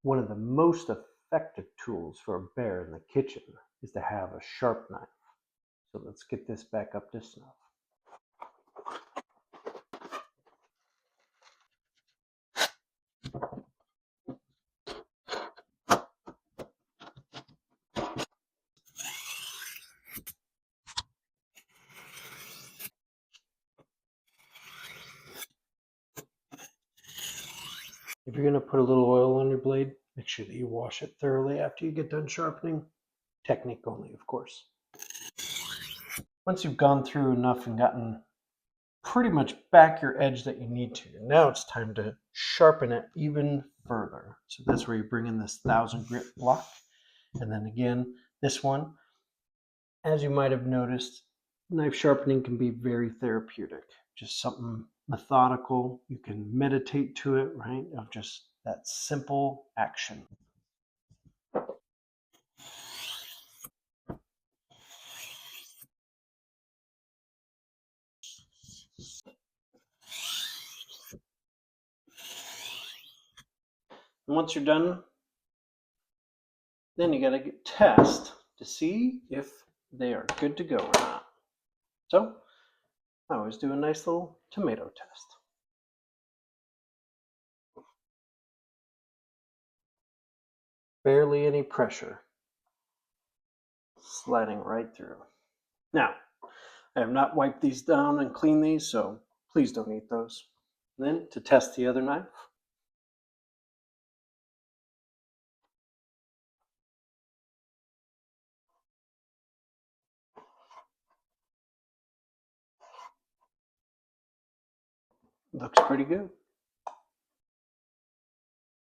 One of the most effective tools for a bear in the kitchen is to have a sharp knife. So let's get this back up to snuff. If you're going to put a little oil on your blade, make sure that you wash it thoroughly after you get done sharpening. Technique only, of course. Once you've gone through enough and gotten pretty much back your edge that you need to, now it's time to sharpen it even further. So that's where you bring in this 1000 grit block. And then again, this one, as you might have noticed, knife sharpening can be very therapeutic. Just something methodical. You can meditate to it, right? Of just that simple action. And once you're done, then you got to test to see if they are good to go or not. So I always do a nice little tomato test. Barely any pressure. Sliding right through. Now, I have not wiped these down and cleaned these, so please don't eat those. And then to test the other knife, looks pretty good.